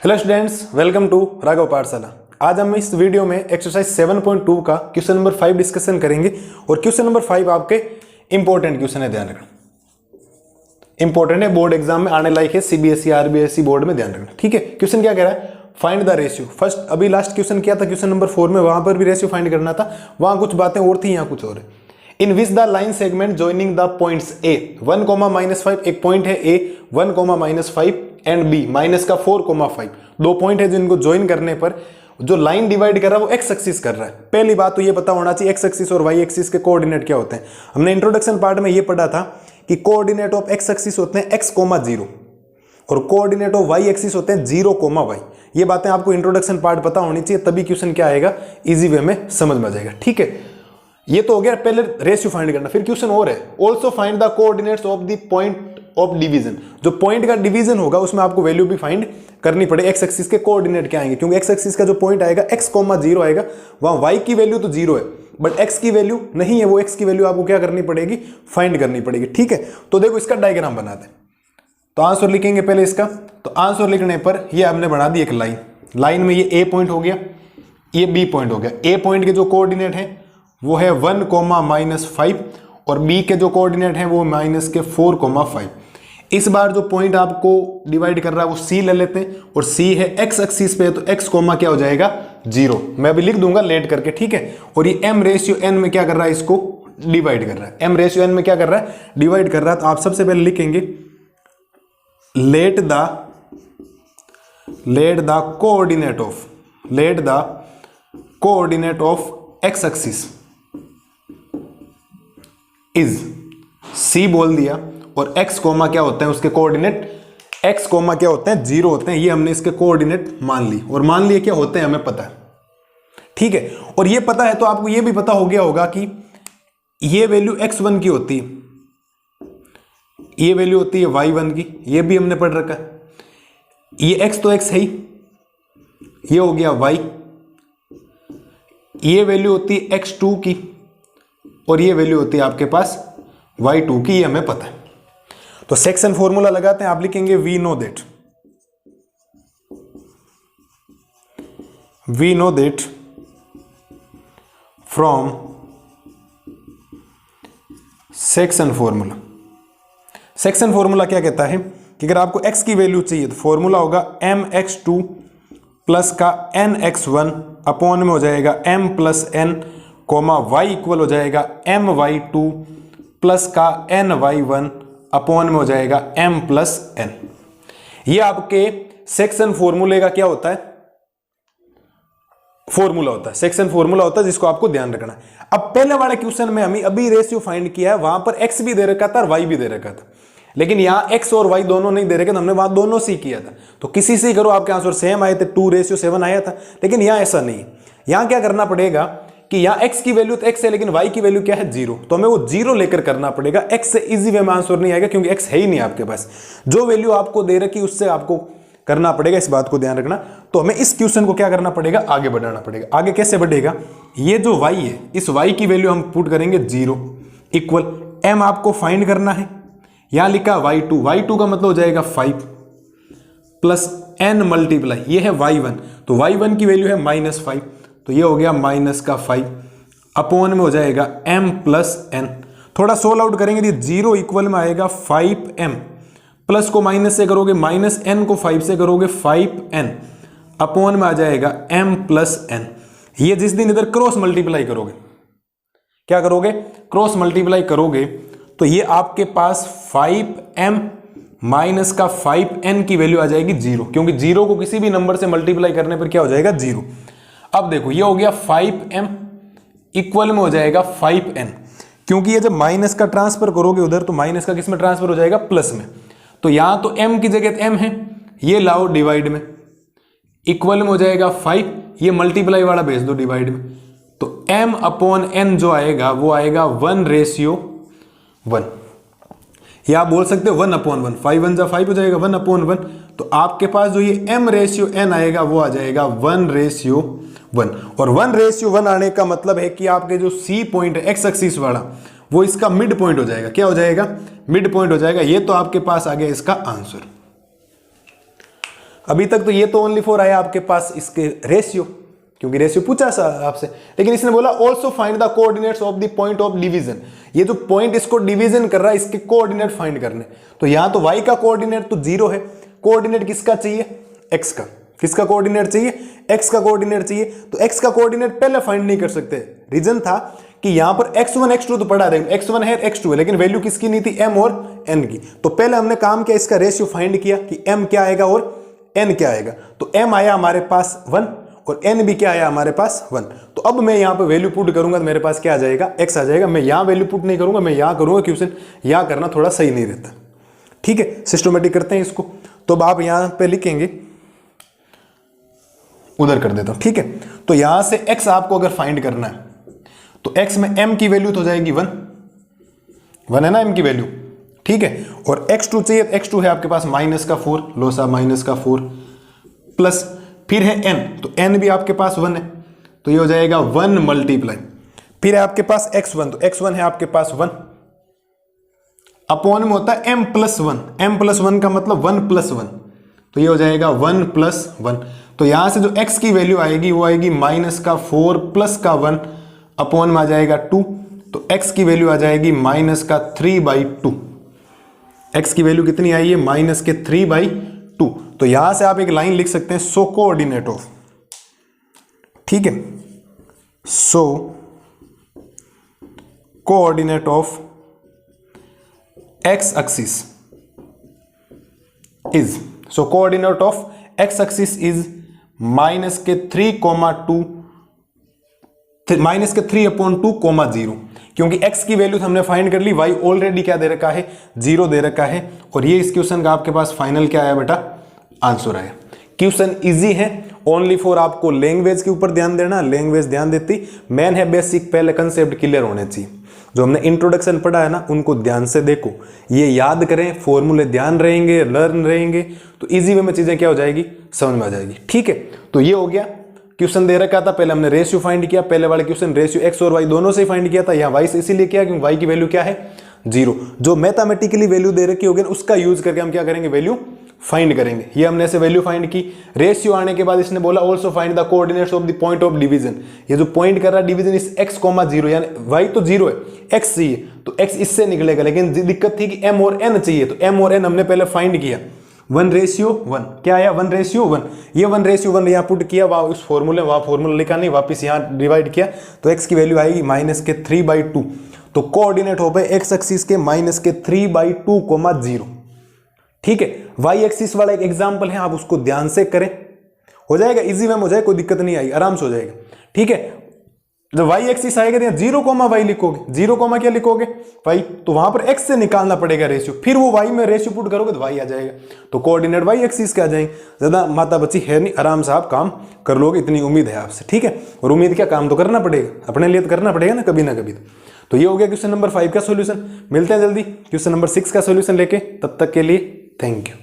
Hello students, welcome to Raghav Pathshala. आज हम इस वीडियो में एक्सरसाइज 7.2 का क्वेश्चन नंबर 5 डिस्कशन करेंगे और क्वेश्चन नंबर 5 आपके इंपॉर्टेंट क्वेश्चन है, ध्यान रखना। इंपॉर्टेंट है, बोर्ड एग्जाम में आने लायक है, सीबीएसई आरबीएसई बोर्ड में, ध्यान रखना। ठीक है, क्वेश्चन क्या कह रहा है? Find the ratio. फर्स्ट अभी लास्ट क्वेश्चन किया था क्वेश्चन नंबर 4 में, वहां पर भी रेशियो फाइंड करना था, वहां कुछ बातें और थी, यहाँ कुछ और है। In which the line segment joining the points A 1, -5, एक पॉइंट है ए 1, -5 एंड बी माइनस का 4, 5, दो पॉइंट है जिनको ज्वाइन करने पर जो लाइन डिवाइड कर रहा है वो एक्स एक्सिस कर रहा है। पहली बात तो ये पता होना चाहिए एक्स एक्सिस और वाई एक्सिस के कोऑर्डिनेट क्या होते हैं। हमने इंट्रोडक्शन पार्ट में ये पढ़ा था कि कोऑर्डिनेट ऑफ एक्स एक्सिस होते हैं x, 0 और कोऑर्डिनेट ऑफ वाई एक्सिस होते हैं 0, y। ये बातें आपको इंट्रोडक्शन पार्ट पता होनी चाहिए, तभी क्वेश्चन क्या आएगा, इजी वे में समझ में आ जाएगा। ठीक है, ये तो हो गया पहले रेशियो फाइंड करना। फिर क्वेश्चन और है, also find the coordinates of the point of division. जो पॉइंट का डिवीजन होगा उसमें आपको वैल्यू भी फाइंड करनी पड़े, एक्स एक्सिस के कोऑर्डिनेट क्या आएंगे, क्योंकि एक्स एक्सिस का जो पॉइंट आएगा x, 0 आएगा, वहां y की वैल्यू तो 0 है बट x की वैल्यू नहीं है, वो x की वैल्यू आपको क्या करनी पड़ेगी, फाइंड करनी पड़ेगी। ठीक है, तो देखो इसका डायग्राम बनाते हैं। तो आंसर लिखेंगे पहले इसका। तो आंसर लिखने पर ये हमने बना दी एक लाइन, लाइन में ये a पॉइंट हो गया, ये b पॉइंट हो गया। a पॉइंट के जो कोऑर्डिनेट है वो है 1, -5 और b के जो कोऑर्डिनेट है वो -4, 5। इस बार जो पॉइंट आपको डिवाइड कर रहा है वो c ले लेते हैं और c है x एक्सिस पे, तो x, क्या हो जाएगा 0। मैं अभी लिख दूंगा लेट करके, ठीक है। और ये m रेशियो n में क्या कर रहा है, इसको डिवाइड कर रहा है। m रेशियो n में क्या कर रहा है, डिवाइड कर रहा है। तो आप सबसे पहले लिखेंगे let the coordinate of x axis is c बोल दिया और x, क्या होते हैं उसके कोऑर्डिनेट, x, क्या होते हैं 0 होते हैं। ये हमने इसके कोऑर्डिनेट मान ली और मान लिए क्या होते हैं हमें पता है। ठीक है, और ये पता है तो आपको ये भी पता हो गया होगा कि ये वैल्यू x1 की होती है, ये वैल्यू होती है y1 की, ये भी हमने पढ़ रखा है। ये x तो x है ही, ये हो गया y, ये वैल्यू होती है x2 की और ये वैल्यू होती है आपके पास y2 की, ये हमें पता है। तो सेक्शन फॉर्मूला लगाते हैं, आप लिखेंगे we know that from section formula. Section formula क्या कहता है कि अगर आपको x की वैल्यू चाहिए तो फॉर्मूला होगा mx2 प्लस का nx1 अपॉन में हो जाएगा m plus n, y equal हो जाएगा my2 प्लस का ny1 अपॉन में हो जाएगा m प्लस n। ये आपके सेक्शन फॉर्मूले का क्या होता है, फॉर्मूला होता है, सेक्शन फॉर्मूला होता है जिसको आपको ध्यान रखना है। अब पहले वाले क्वेश्चन में हमें अभी रेशियो फाइंड किया है, वहां पर x भी दे रखा था और y भी दे रखा था, लेकिन यहां x और y दोनों नहीं दे रखे थे, हमने वहां दोनों से किया था। तो किसी से करो आपके आंसर सेम आए थे, 2:7 आया था, लेकिन यहां ऐसा नहीं है। यहां क्या करना पड़ेगा कि यहाँ x की वैल्यू तो x है लेकिन y की वैल्यू क्या है 0, तो हमें वो 0 लेकर करना पड़ेगा। x से इजी वे में आंसर नहीं आएगा क्योंकि x है ही नहीं आपके पास, जो वैल्यू आपको दे रखी उससे आपको करना पड़ेगा, इस बात को ध्यान रखना। तो हमें इस क्वेश्चन को क्या करना पड़ेगा, आगे बढ़ाना पड़ेगा। आगे कैसे बढ़ेगा, ये जो y है इस y की वैल्यू हम पुट करेंगे 0 इक्वल m आपको फाइंड करना है, यहां लिखा y2 का मतलब हो जाएगा 5 प्लस n मल्टीप्लाई, ये है y1, तो y1 की वैल्यू है -5, तो ये हो गया -5 अपॉन में हो जाएगा m प्लस n। थोड़ा सोल्व आउट करेंगे तो 0 इक्वल में आएगा 5m, प्लस को माइनस से करोगे -n को 5 से करोगे 5n अपॉन में आ जाएगा m प्लस n। ये जिस दिन इधर क्रॉस मल्टीप्लाई करोगे, क्या करोगे, क्रॉस मल्टीप्लाई करोगे तो ये आपके पास 5m माइनस का 5n की वैल्यू आ जाएगी 0, क्योंकि 0 को किसी भी नंबर से मल्टीप्लाई करने पर क्या हो जाएगा 0। अब देखो ये हो गया 5m इक्वल में हो जाएगा 5n, क्योंकि ये जब माइनस का ट्रांसफर करोगे उधर तो माइनस का किस में ट्रांसफर हो जाएगा, प्लस में। तो यहां तो m की जगह m है, ये लाओ डिवाइड में, इक्वल में हो जाएगा 5, ये मल्टीप्लाई वाला भेज दो डिवाइड में, तो m अपॉन n जो आएगा वो आएगा 1:1। या आप बोल सकते हो 1/1, 5 1 जा 5 हो जाएगा 1/1। तो आपके पास जो ये m रेशियो n आएगा वो आ जाएगा 1:1, और 1:1 आने का मतलब है कि आपके जो c पॉइंट है x एक्सिस वाला वो इसका मिड पॉइंट हो जाएगा। क्या हो जाएगा, मिड पॉइंट हो जाएगा। ये तो आपके पास आ गया इसका आंसर। अभी तक तो ये तो ओनली फॉर आया आपके पास इसके रेशियो, क्योंकि रेशियो पूछा आपसे, लेकिन इसने बोला also find the coordinates of the point of division. ये जो पॉइंट इसको डिवीजन कर रहा है इसके कोऑर्डिनेट फाइंड करने। तो यहां तो y का कोऑर्डिनेट तो 0 है, कोऑर्डिनेट किसका चाहिए, x का। किसका कोऑर्डिनेट चाहिए, x का कोऑर्डिनेट चाहिए। तो x का कोऑर्डिनेट पहले फाइंड नहीं कर सकते, रीजन था कि यहां पर x1 x2 तो पढ़ा देंगे, x1 है x2 है, लेकिन वैल्यू किसकी नहीं थी, m और n की। तो पहले हमने काम किया, इसका रेशियो फाइंड किया कि m क्या आएगा और n क्या आएगा। तो m आया हमारे पास 1 और n भी क्या आया हमारे पास 1। तो अब मैं यहां पे वैल्यू पुट करूंगा तो मेरे पास क्या आ जाएगा, x आ जाएगा। मैं यहां वैल्यू पुट नहीं करूंगा, मैं यहां करूंगा, क्वेश्चन यहां करना थोड़ा सही नहीं रहता। ठीक है, सिस्टमेटिक करते हैं इसको। तो अब आप यहां पे लिखेंगे, उधर कर देता हूं। ठीक है, तो यहां से x आपको अगर फाइंड करना है तो x में m की वैल्यू तो जाएगी 1 है ना m की वैल्यू। ठीक है, और x2 चाहिए, x2 है आपके पास -4, लो सा -4 प्लस फिर है n, तो n भी आपके पास 1 है, तो ये हो जाएगा 1 मल्टीप्लाई, फिर है आपके पास x1, तो x1 है आपके पास 1 अपॉन में होता है m+1, m+1 का मतलब 1+1, तो ये हो जाएगा 1+1। तो यहां से जो x की वैल्यू आएगी वो आएगी -4 प्लस का 1 अपॉन में आ जाएगा 2, तो x की वैल्यू आ जाएगी -3/2। x की वैल्यू कितनी आई है, -3/2। तो यहां से आप एक लाइन लिख सकते हैं, सो कोऑर्डिनेट ऑफ, ठीक है, so coordinate of x axis is, so coordinate of x axis is -3/2, क्योंकि x की वैल्यू हमने फाइंड कर ली, y ऑलरेडी क्या दे रखा है, 0 दे रखा है। और ये इस क्वेश्चन का आपके पास फाइनल क्या आया बेटा, आंसर आया। क्वेश्चन इजी है, ओनली फॉर आपको लैंग्वेज के ऊपर ध्यान देना, लैंग्वेज ध्यान देती, मेन है बेसिक, पहले कंसेप्ट क्लियर होने चाहिए। जो हमने इंट्रोडक्शन पढ़ा है ना, उनको ध्यान से देखो, ये याद करें, फॉर्मूले ध्यान रहेंगे, लर्न रहेंगे, तो इजी वे में चीजें क्या हो जाएगी, समझ में आ जाएगी। ठीक है, तो ये हो गया, क्वेश्चन दे रखा था, पहले हमने रेशियो फाइंड किया, पहले वाले क्वेश्चन रेशियो x और y दोनों से फाइंड किया था, यहाँ y से इसीलिए किया क्योंकि y की वैल्यू क्या है, 0। जो मैथमेटिकली वैल्यू दे रखी होगी उसका यूज करके हम क्या करेंगे, वैल्यू फाइंड करेंगे। ये हमने ऐसे वैल्यू फाइंड की, रेशियो आने के बाद इसने बोला also find the coordinates of the point of division. ये जो पॉइंट कर रहा है डिवीजन इस x, 0 यानी y तो 0 है, x चाहिए, तो x इससे निकलेगा, लेकिन दिक्कत थी कि m और n चाहिए, तो m और n हमने पहले फाइंड किया, 1:1, क्या आया 1:1। ये 1:1 यहाँ पुट किया, वहां उस फॉर्मूले, वहां फॉर्मूला लिखा नहीं, वापिस यहाँ डिवाइड किया, तो x की वैल्यू आएगी -3/2। तो कोऑर्डिनेट हो गए x एक्सिस के -3/2, 0। ठीक है, y एक्सिस वाला एक एग्जांपल है, आप उसको ध्यान से करें, हो जाएगा, इजी में हो जाए, कोई दिक्कत नहीं आई, आराम से हो जाएगा। ठीक है, जब y एक्सिस आएगा तो 0, y लिखोगे, 0, क्या लिखोगे y, तो वहां पर x से निकालना पड़ेगा रेशियो, फिर वो y में रेशियो पुट करोगे तो y आ जाएगा, तो कोऑर्डिनेट y एक्सिस के आ जाएंगे। ज्यादा माता बच्ची है नहीं, आराम से आप काम कर लोगे, इतनी उम्मीद है आपसे। ठीक है, और उम्मीद क्या, काम तो करना पड़ेगा, अपने लिए तो करना पड़ेगा ना कभी ना कभी। तो ये हो गया क्वेश्चन नंबर 5 का सोल्यूशन। मिलते हैं जल्दी क्वेश्चन नंबर 6 का सोल्यूशन लेके, तब तक के लिए थैंक यू।